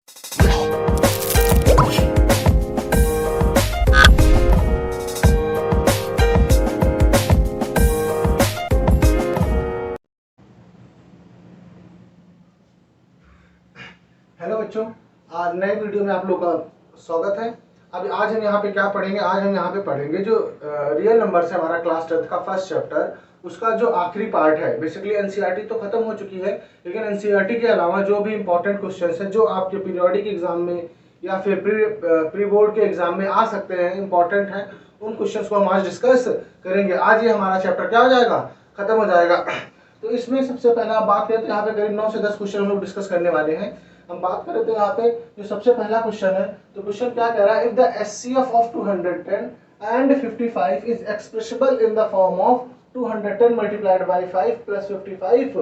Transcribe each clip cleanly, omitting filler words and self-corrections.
Hello बच्चों, आज नए वीडियो में आप लोग का स्वागत है। अभी आज हम यहाँ पे क्या पढ़ेंगे? आज हम यहाँ पे पढ़ेंगे जो रियल नंबर से हमारा क्लास 10 का फर्स्ट चैप्टर, उसका जो आखिरी पार्ट है। बेसिकली एनसीईआरटी तो खत्म हो चुकी है, लेकिन एनसीईआरटी के अलावा जो भी इंपॉर्टेंट क्वेश्चंस हैं जो आपके पीरियोडिक एग्जाम में या फिर प्री बोर्ड के एग्जाम में आ सकते हैं, इंपॉर्टेंट हैं, उन क्वेश्चंस को हम आज डिस्कस करेंगे। आज ये हमारा चैप्टर क्या हो जाएगा, खत्म हो जाएगा। तो इसमें सबसे पहले आप बात करें तो यहाँ पे करीब 9 से 10 क्वेश्चन हम लोग डिस्कस करने वाले हैं। हम बात करें तो यहाँ पे जो सबसे पहला क्वेश्चन है, तो क्वेश्चन क्या कह रहा है, if the HCF of 210 and 55 is expressible in the form of 210 multiplied by 5 plus 55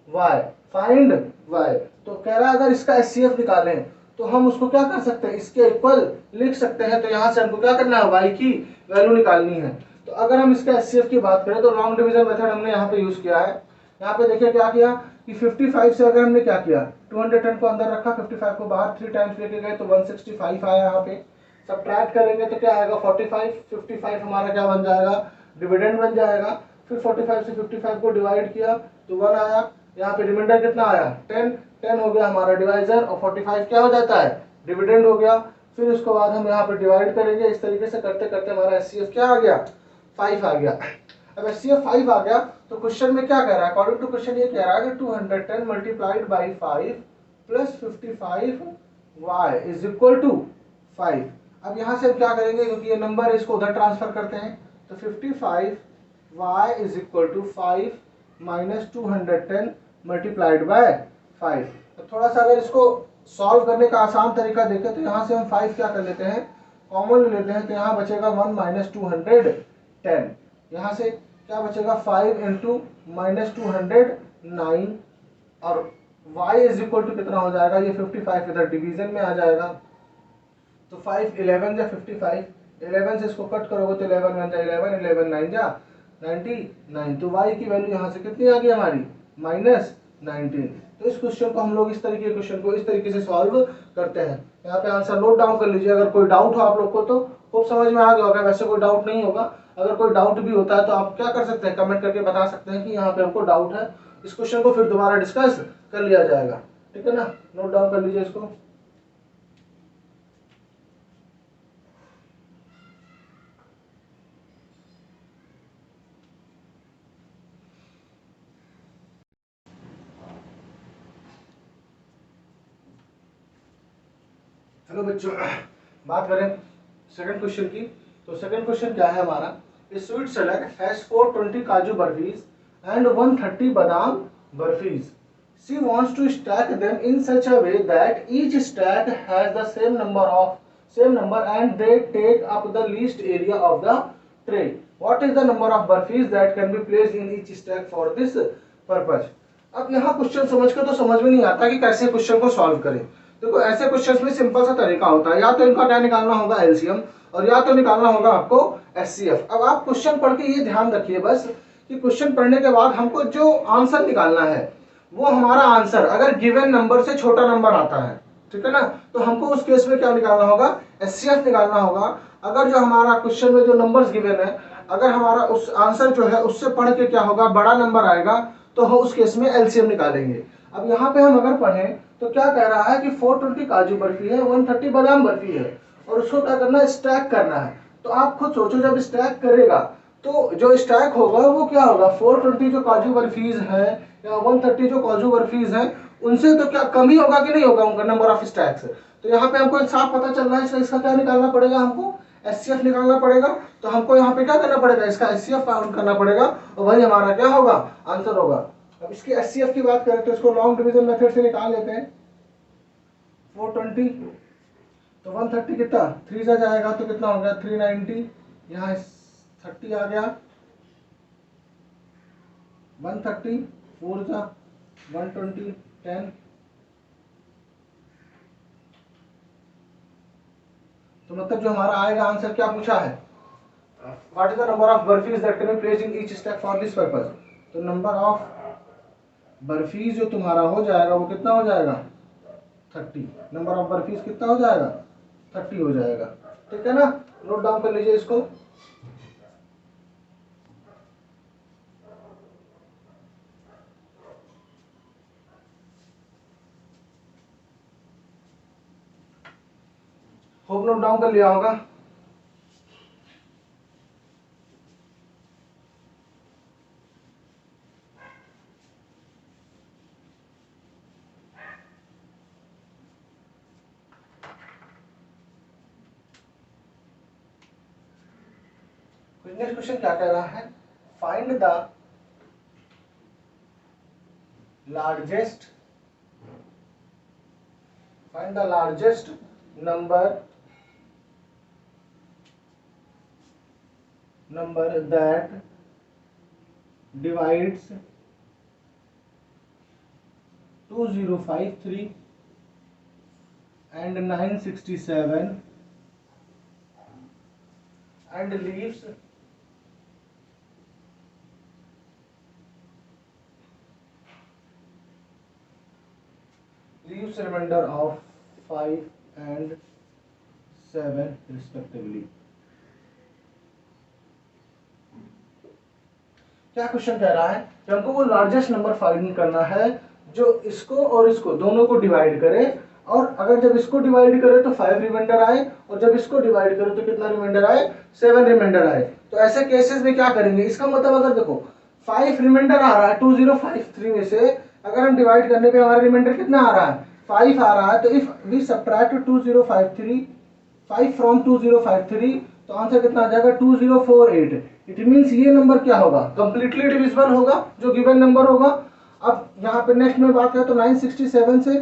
y, find y। तो कह रहा है अगर इसका एचसीएफ निकालें तो हम उसको क्या कर सकते हैं, इसके इक्वल लिख सकते हैं। तो यहाँ से हमको क्या करना है, y की वैल्यू निकालनी है। तो अगर हम इसका एचसीएफ की बात करें तो लॉन्ग डिवीजन मेथड हमने यहाँ पे यूज किया है। यहाँ पे देखिए क्या किया कि 55 से अगर हमने क्या किया, 210 को अंदर रखा, 55 को बाहर 3 टाइम्स लेके गए तो 165 आया। यहाँ पे सब्ट्रैक्ट करेंगे तो क्या आएगा 45, 55 हमारा क्या बन जाएगा, डिविडेंड बन जाएगा। फिर 45 से 55 को डिवाइड किया तो 1 आया। यहाँ पे रिमाइंडर कितना आया, 10, 10 हो गया हमारा डिवाइजर, और 45 क्या हो जाता है, डिविडेंड हो गया। फिर उसके बाद हम यहाँ पे डिवाइड करेंगे। इस तरीके से करते करते हमारा एचसीएफ क्या आ गया, 5 आ गया। अब एचसीएफ 5 आ गया तो क्वेश्चन में क्या कह रहा है, अकॉर्डिंग टू क्वेश्चन ये कह रहा है कि 210 multiplied by 5 plus 55 y is equal to 5। अब यहाँ से हम क्या करेंगे, क्योंकि ये नंबर है इसको उधर ट्रांसफर करते हैं, तो 55 y is equal to 5 minus 210 multiplied by 5। तो थोड़ा सा अगर इसको सॉल्व करने का आसान तरीका देखें तो यहाँ से हम 5 क्या कर लेते हैं, कॉमन ले लेते हैं। तो यहाँ बचेगा 1 माइनस 210, यहाँ से क्या बचेगा 5 इंटू माइनस 209, और y इज इक्वल टू कितना हो जाएगा, ये 55 इधर डिवीजन में आ जाएगा। तो 5 11 या 55, 11 से इसको कट करोगे तो 11 बन जाए 11, 11 9 जा 99। तो y की वैल्यू यहाँ से कितनी आ गई हमारी, माइनस 19। तो इस क्वेश्चन को हम लोग इस तरीके के क्वेश्चन को इस तरीके से सॉल्व करते हैं। यहाँ पे आंसर नोट डाउन कर लीजिए। अगर कोई डाउट हो आप लोग को तो खूब समझ में आ गया होगा, वैसे कोई डाउट नहीं होगा। अगर कोई डाउट भी होता है तो आप क्या कर सकते हैं, कमेंट करके बता सकते हैं कि यहाँ पे हमको डाउट है। इस क्वेश्चन को फिर दोबारा डिस्कस कर लिया जाएगा, ठीक है ना। नोट डाउन कर लीजिए इसको। हेलो बच्चों, बात करें सेकंड क्वेश्चन की। तो सेकंड क्वेश्चन क्या है हमारा, स्वीट सैलेड हैज 420 काजू बर्फीज and 130 badam barfis. She wants to stack them in such a way that each stack has the same number and they take up the least area of the tray. What is the number of burfis that can be placed in each stack for this purpose? अब यहाँ question समझ के तो समझ में नहीं आता कि कैसे क्वेश्चन को सॉल्व करें। देखो ऐसे क्वेश्चंस में सिंपल सा तरीका होता है, या तो इनका क्या निकालना होगा एलसीएम, और या तो निकालना होगा आपको एचसीएफ। अब आप क्वेश्चन पढ़ के ये ध्यान रखिए बस कि क्वेश्चन पढ़ने के बाद हमको जो आंसर निकालना है वो हमारा आंसर अगर गिवन नंबर से छोटा नंबर आता है, ठीक है ना, तो हमको उस केस में क्या निकालना होगा, एचसीएफ निकालना होगा। अगर जो हमारा क्वेश्चन में जो नंबर्स गिवन है, अगर हमारा उस आंसर जो है उससे पढ़ के क्या होगा, बड़ा नंबर आएगा, तो हम उस केस में एलसीएम निकालेंगे। अब यहाँ पे हम अगर पढ़ें तो क्या कह रहा है कि 420 काजू बर्फी है, 130 बादाम बर्फी है, और उसको क्या करना है, स्टैक करना है। तो आप खुद सोचो, जब स्टैक करेगा तो जो स्टैक होगा वो क्या होगा, 420 जो काजू बर्फीज है या 130 जो काजू बर्फीज है, उनसे तो क्या कम ही होगा कि नहीं होगा उनका नंबर ऑफ स्टैक्स। तो यहाँ पे हमको साफ पता चल रहा है, इसका क्या निकालना पड़ेगा, हमको एचसीएफ निकालना पड़ेगा। तो हमको यहाँ पे क्या करना पड़ेगा, इसका एचसीएफ फाउंड करना पड़ेगा, और वही हमारा क्या होगा, आंसर होगा। अब इसकी एचसीएफ की बात करें तो इसको लॉन्ग डिवीजन मेथड से निकाल लेते हैं। 420 तो 130 कितना 3 से जाएगा तो कितना हो गया 390, यहाँ 30 आ गया, 130 4 जा 120 10। तो मतलब जो हमारा आएगा आंसर क्या पूछा है, what is the number of barfis that can be placed in each stack for this purpose. तो नंबर ऑफ बर्फीज जो तुम्हारा हो जाएगा वो कितना हो जाएगा, 30। नंबर ऑफ बर्फीज कितना हो जाएगा? 30 हो जाएगा। ठीक है ना, नोट डाउन कर लीजिए इसको। होप नोट डाउन कर लिया होगा। नेक्स्ट क्वेश्चन क्या कह रहा है? Find the largest number that divides 2053 and 967 and leaves remainder of 5 and 7 respectively। क्या क्वेश्चन कह रहा है कि हमको वो लार्जेस्ट नंबर फाइंड करना है जो इसको और इसको दोनों को डिवाइड करे, और अगर जब इसको डिवाइड करे तो 5 रिमाइंडर आए, और जब इसको डिवाइड करे तो कितना रिमाइंडर आए? 7 रिमाइंडर आए। तो ऐसे केसेस में क्या करेंगे? इसका मतलब अगर देखो 5 रिमाइंडर आ रहा है 2053 में से, अगर हम डिवाइड करने पे हमारा रिमाइंडर कितना आ रहा है? 5 आ रहा है। तो इफ वी सब्ट्रैक्ट 2053 5 फ्रॉम 2053 तो आंसर कितना आ जाएगा? 2048। इट मींस ये नंबर क्या होगा? कंप्लीटली डिविजिबल होगा जो गिवन नंबर होगा। अब यहाँ पे नेक्स्ट में बात करें तो 967 से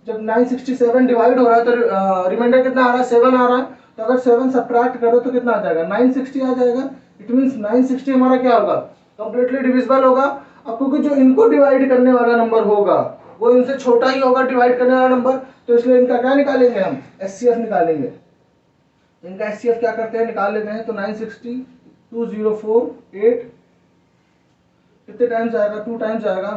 जब 967 डिवाइड हो रहा है तो रिमाइंडर कितना आ रहा है? 7 आ रहा है। तो अगर 7 सब्ट्रैक्ट करो तो कितना आ जाएगा? 960 आ जाएगा। इट मींस 960 हमारा क्या होगा? कंप्लीटली डिविजिबल होगा। अब क्योंकि जो इनको डिवाइड करने वाला नंबर होगा वो इनसे छोटा ही होगा डिवाइड करने वाला नंबर, तो इसलिए इनका क्या निकालेंगे? हम एचसीएफ निकालेंगे। इनका एचसीएफ क्या करते हैं? निकाल लेते हैं। तो 960 2048 कितने टाइम्स आएगा? 2 टाइम्स आएगा।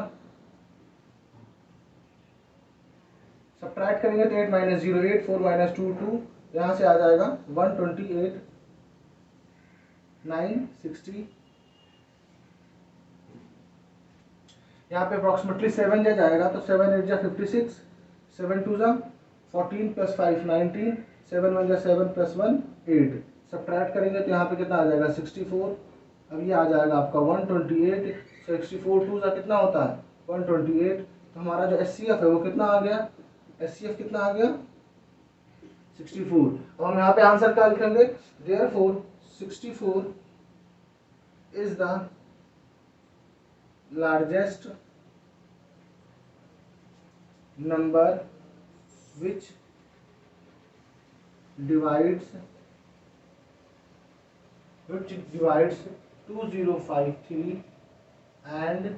सब्ट्रैक्ट करेंगे तो 8 माइनस 0 8 4 माइनस 2 2, यहां से आ जाएगा 128 960। यहाँ पे अप्रोक्सीमेटली 7 जा जाएगा तो 7 8 जा 56, 7 2 जा 14 प्लस 5 19, 7 1 जा 7 प्लस 1 8। सब्ट्रैक्ट करेंगे तो यहाँ पे कितना आ जाएगा? 64। अब ये आ जाएगा आपका 128। 64 2 जा कितना होता है? 128। तो हमारा जो एचसीएफ है वो कितना आ गया? एचसीएफ कितना आ गया? 64। अब हम यहाँ पे आंसर क्या लिखेंगे? Therefore 64 is the largest number which divides 2053 and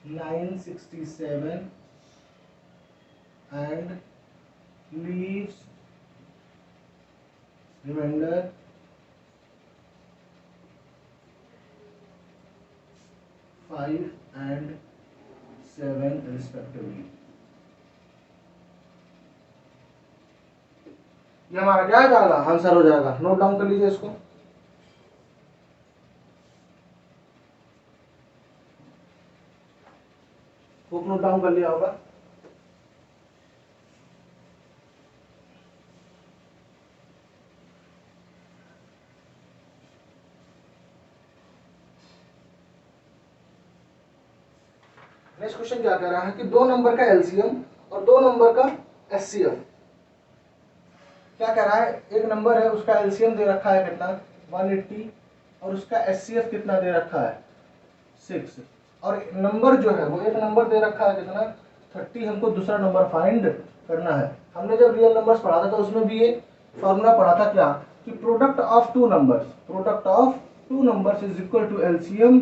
967 and leaves remainder 5 and 7 respectively। ये हमारा क्या जाएगा? आंसर हो जाएगा। नोट डाउन कर लीजिए इसको। खूब नोट डाउन कर लिया होगा। नेक्स्ट क्वेश्चन क्या कह रहा है कि 2 नंबर का एलसीएम और 2 नंबर का एचसीएफ। क्या कह रहा है? एक नंबर है उसका एलसीएम दे रखा है कितना? 180, और उसका एचसीएफ कितना दे रखा है? 6। और नंबर जो है वो एक नंबर दे रखा है कितना? 30। हमको दूसरा नंबर फाइंड करना है। हमने जब रियल नंबर्स पढ़ा था तो उसमें भी ये फॉर्मूला पढ़ा था क्या कि product of two numbers is equal to LCM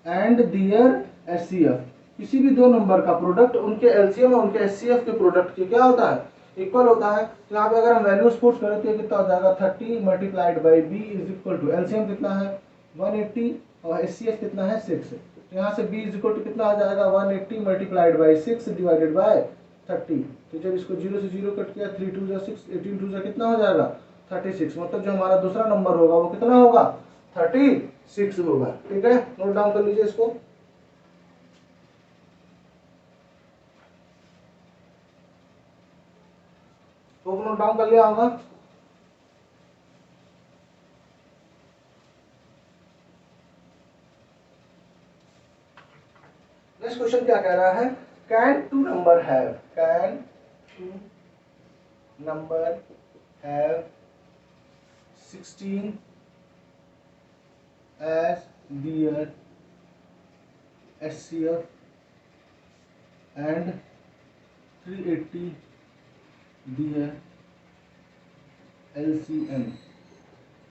and their HCF. किसी भी 2 नंबर का प्रोडक्ट उनके एलसीएम और उनके एचसीएफ के प्रोडक्ट के क्या होता है? इक्वल होता है। तो यहाँ पे अगर हम वैल्यूज पुट करें तो ये कितना हो जाएगा? 30 multiplied by B is equal to LCM कितना है? 180 और एचसीएफ कितना है? 6। तो यहाँ से b इज इक्वल टू कितना आ जाएगा? 180 मल्टीप्लाइड बाई 6 डिवाइडेड बाय 30। तो जब इसको 0 से 0 कट किया, 3 2 जा 6, 18 2 जा कितना हो जाएगा 36। मतलब जो हमारा दूसरा नंबर होगा वो कितना होगा 36 होगा। ठीक है, नोट डाउन कर लीजिए इसको। तो नोट डाउन कर लिया होगा। नेक्स्ट क्वेश्चन क्या कह रहा है, can two number have, can two number have 16 as their HCF and 380 their LCM।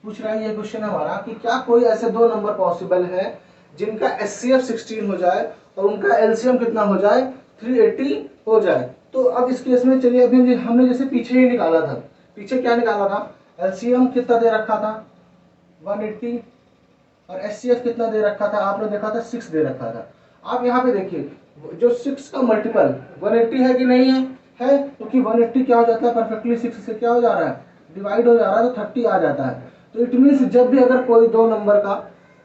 पूछ रहा है ये क्वेश्चन हमारा कि क्या कोई ऐसे दो नंबर पॉसिबल है जिनका HCF 16 हो जाए और उनका LCM कितना हो जाए 380 हो जाए। तो अब इस केस में चलिए, अभी हमने जैसे पीछे ही निकाला था, पीछे क्या निकाला था, LCM कितना दे रखा था 180 और HCF कितना दे रखा था, आपने देखा था 6 दे रखा था। आप यहाँ पे देखिए जो 6 का मल्टीपल 180 है कि नहीं है क्योंकि 180 क्या हो जाता है परफेक्टली 6 से क्या हो जा रहा है डिवाइड हो जा रहा है, तो 30 आ जाता है। तो इट मीन्स जब भी अगर कोई दो नंबर का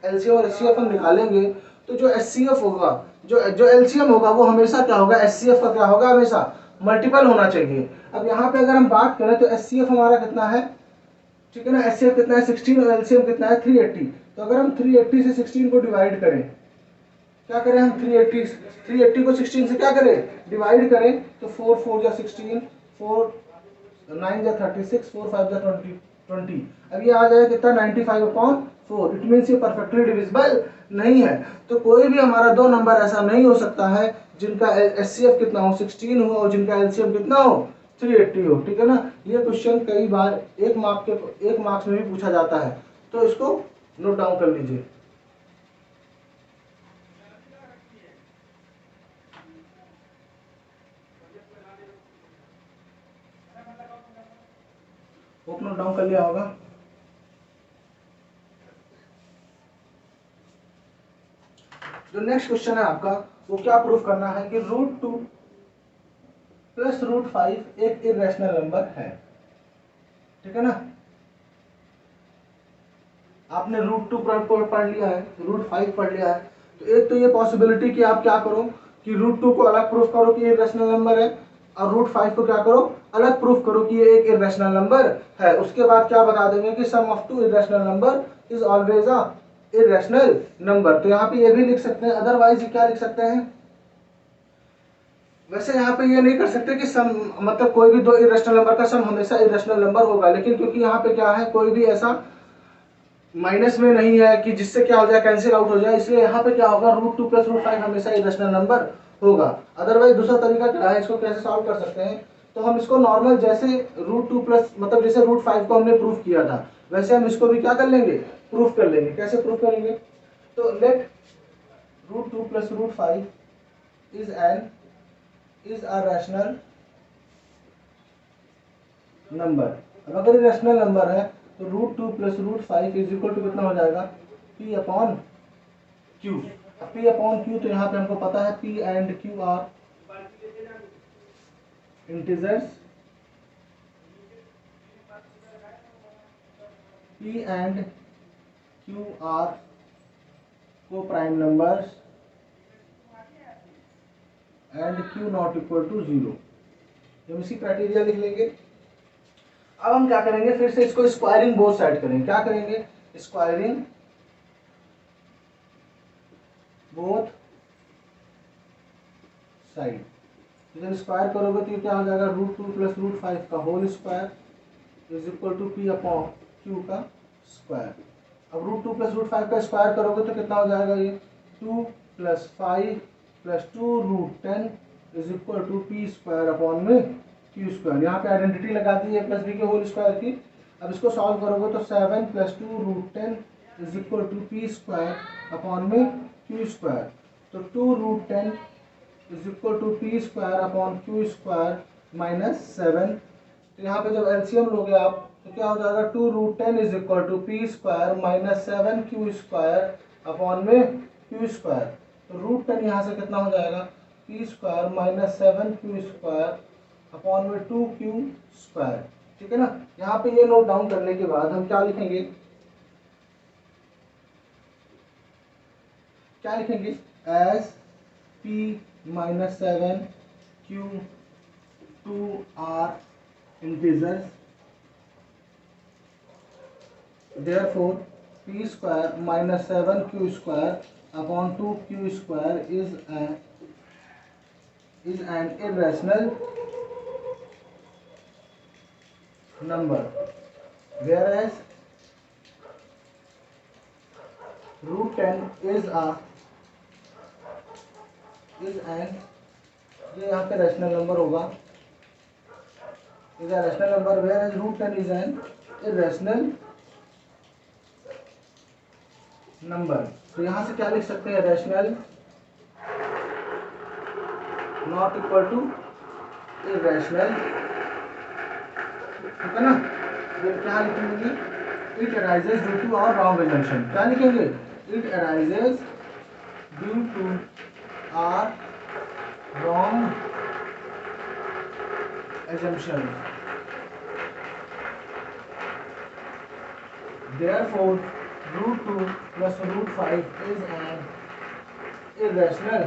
LCM और HCF हम निकालेंगे तो जो HCF होगा, जो LCM होगा वो हमेशा क्या होगा, HCF का क्या होगा, हमेशा मल्टीपल होना चाहिए। अब यहाँ पे अगर हम बात करें तो HCF हमारा कितना है, ठीक है ना, HCF कितना है 16 और LCM कितना है 380। तो अगर हम 380 से 16 को डिवाइड करें, क्या करें हम 380 को 16 से क्या करें डिवाइड करें, तो 4 4 जा 16, 4 9 जा 36, 4 5 जा 20। अब ये आ जाएगा कितना 95/4। इट मीन्स ये परफेक्टली डिविजिबल नहीं है। तो कोई भी हमारा दो नंबर ऐसा नहीं हो सकता है जिनका HCF कितना हो 16 हो और जिनका LCM कितना हो 380 हो। ठीक है ना, ये क्वेश्चन कई बार एक मार्क्स में भी पूछा जाता है, तो इसको नोट डाउन कर लीजिए। नोट डाउन कर लिया होगा। जो नेक्स्ट क्वेश्चन है आपका वो क्या प्रूफ करना है कि √2 प्लस √5 एक इरेशनल नंबर है। ठीक है ना, आपने √2 पढ़ लिया है, √5 पढ़ लिया है, तो एक तो ये पॉसिबिलिटी कि आप क्या करो कि √2 को अलग प्रूफ करो कि ये इरेशनल नंबर है और √5 को क्या करो अलग प्रूफ करो कि ये एक इरेशनल नंबर है। उसके बाद क्या बता देंगे कि sum of two irrational number is always a irrational number. तो यहाँ पे ये भी लिख सकते हैं, अदरवाइज क्या लिख सकते हैं, वैसे यहाँ पे ये नहीं कर सकते कि सम मतलब कोई भी दो इरेशनल नंबर का सम हमेशा इरेशनल नंबर होगा, लेकिन क्योंकि यहाँ पे क्या है कोई भी ऐसा माइनस में नहीं है कि जिससे क्या हो जाए कैंसिल आउट हो जाए, इसलिए यहाँ पे क्या होगा √2 प्लस √5 हमेशा इरेशनल नंबर होगा। अदरवाइज दूसरा तरीका क्या है, इसको कैसे सॉल्व कर सकते हैं, तो हम इसको नॉर्मल जैसे √2 प्लस मतलब जैसे √5 को हमने प्रूफ किया था वैसे हम इसको भी क्या कर लेंगे प्रूफ कर लेंगे। कैसे प्रूफ करेंगे, तो let √2 plus √5 is a rational number. अब अगर रैशनल नंबर है तो √2 प्लस √5 इज इक्वल टू कितना हो जाएगा P upon Q। P upon Q तो यहाँ पे हमको पता है P and Q are integers, P and Q are coprime numbers and Q not equal to 0। हम इसी क्राइटेरिया लिख लेंगे। अब हम क्या करेंगे, फिर से इसको स्क्वायरिंग बोथ साइड करेंगे। क्या करेंगे, स्क्वायरिंग बोथ साइड। जब स्क्वायर करोगे तो क्या हो जाएगा √2 प्लस √5 का whole square is equal to P upon Q का स्क्वायर। अब √2 प्लस √5 का स्क्वायर करोगे तो कितना हो जाएगा, ये 2 plus 5 plus 2√10 is equal to P square upon में Q स्क्वायर। यहाँ पे आइडेंटिटी लगा दी है प्लस बी के होल स्क्वायर की। अब इसको सॉल्व करोगे तो 7 plus 2√10 is equal to P square upon में Q स्क्वायर। तो 2√10 is equal to P square upon Q square minus 7। तो यहाँ पे जब एलसीएम लोगे आप तो क्या हो जाएगा 2√10 is equal to P square minus 7Q square upon में Q स्क्वायर। तो √10 यहाँ से कितना हो जाएगा P square minus 7Q square upon में 2q²। ठीक है ना। यहाँ पे ये नोट डाउन करने के बाद हम क्या लिखेंगे, S p minus 7q 2r integers, therefore p² minus 7q² upon 2q² is an irrational number, whereas root 10 is an ये यहाँ पे रैशनल नंबर होगा, is a rational number, whereas root 10 is an irrational number. तो यहाँ से क्या लिख सकते हैं, rational not equal to irrational. ठीक है ना। फिर क्या लिखेंगे, it arises due to our wrong assumption. क्या लिखेंगे, it arises due to our wrong assumption, therefore root 2 plus root 5 is an irrational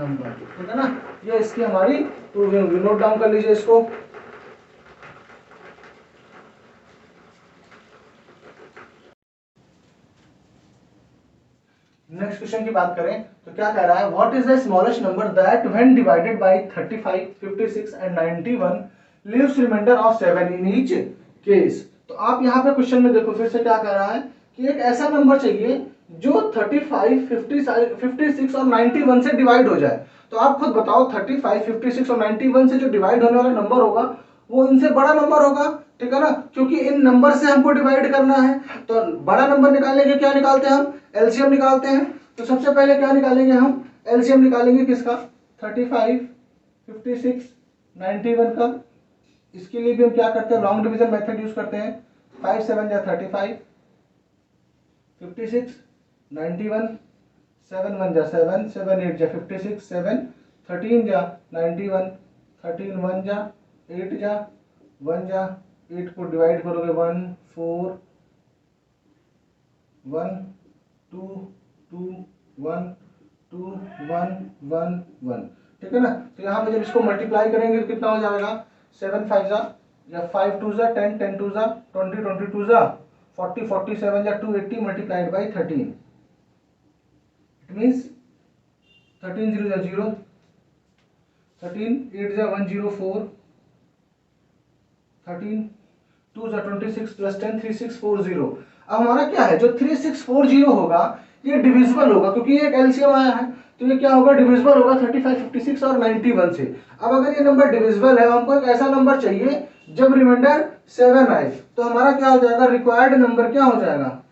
number। ठीक है ना। ये इसकी हमारी प्रूविंग होगी, नोट डाउन कर लीजिए इसको। नेक्स्ट क्वेश्चन की बात करें तो क्या कह रहा है, what is the smallest number that when divided by 35, 56 and 91 leaves remainder of 7 in each case. तो आप यहाँ पे क्वेश्चन में देखो फिर से क्या कह रहा है कि एक ऐसा नंबर चाहिए जो 35, 56 और 91 से डिवाइड हो जाए। तो आप खुद बताओ 35, 56 और 91 से जो डिवाइड होने वाला नंबर होगा वो इनसे बड़ा नंबर होगा। ठीक है ना, क्योंकि इन नंबर से हमको डिवाइड करना है। तो बड़ा नंबर निकालने के क्या निकालते हैं हम, एलसीएम निकालते हैं। तो सबसे पहले क्या निकालेंगे हम, एलसीएम निकालेंगे किसका, 35, 56, 91 का। इसके लिए भी हम क्या करते हैं, लॉन्ग डिवीजन मेथड यूज करते हैं। 5 7 जा 35, 56, 91, 7 1 जा 7, 7 8 जा 56, 7 13 जा 91, 13 1 जा 8 जा 1 जा 8 को डिवाइड करोगे 1 4 1 2 2 1 2 1 1 1। ठीक है ना। तो यहाँ पे जब इसको मल्टीप्लाई करेंगे तो कितना हो जाएगा, 7 5 जा या 5 2 जा 10, 10 2 जा 20, 22 जा 40, 47 जा 280 मल्टीप्लाइड बाई 13। इट मीन्स 13 0 जा 0, 13 8 जा 104, 13 2 जा 26 प्लस 10 3640। अब हमारा क्या है, जो 3640 होगा ये डिविजिबल होगा क्योंकि ये एक एलसीएम आया है। तो ये क्या होगा, डिविजिबल होगा 35, 56 और 91 से। अब अगर ये नंबर डिविजिबल है, हमको एक ऐसा नंबर चाहिए जब रिमाइंडर 7 आए। तो हमारा क्या हो जाएगा, रिक्वायर्ड नंबर क्या हो जाएगा,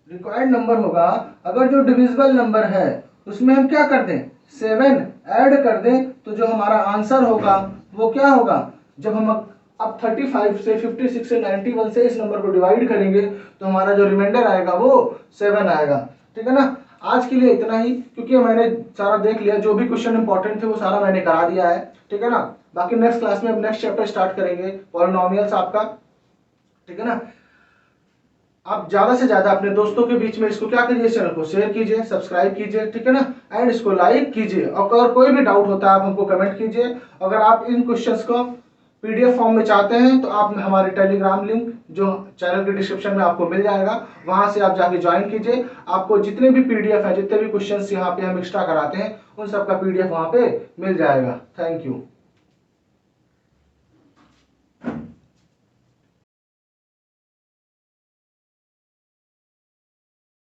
रिक्वायर्ड नंबर होगा अगर जो डिविजिबल नंबर है उसमें हम क्या कर दें, 7 ऐड कर दें। तो जो हमारा आंसर होगा वो क्या होगा, जब हम अब 35 से 56 से 91 से इस नंबर को डिवाइड करेंगे तो हमारा जो रिमाइंडर आएगा वो 7 आएगा। ठीक है ना। आज के लिए इतना ही, क्योंकि मैंने सारा देख लिया, जो भी क्वेश्चन इंपॉर्टेंट थे वो सारा मैंने करा दिया है। ठीक है ना। बाकी नेक्स्ट क्लास में अब नेक्स्ट चैप्टर स्टार्ट करेंगे पॉलिनोमियल्स आपका। ठीक है ना। आप ज्यादा से ज्यादा अपने दोस्तों के बीच में इसको क्या कीजिए, चैनल को शेयर कीजिए, सब्सक्राइब कीजिए। ठीक है ना। एंड इसको लाइक कीजिए। और अगर कोई भी डाउट होता है आप हमको कमेंट कीजिए। अगर आप इन क्वेश्चंस को पीडीएफ फॉर्म में चाहते हैं तो आप हमारे टेलीग्राम लिंक जो चैनल के डिस्क्रिप्शन में आपको मिल जाएगा, वहां से आप जाके ज्वाइन कीजिए। आपको जितने भी पीडीएफ है, जितने भी क्वेश्चंस यहाँ पे हम एक्स्ट्रा कराते हैं, उन सबका पीडीएफ वहां पे मिल जाएगा। Thank you.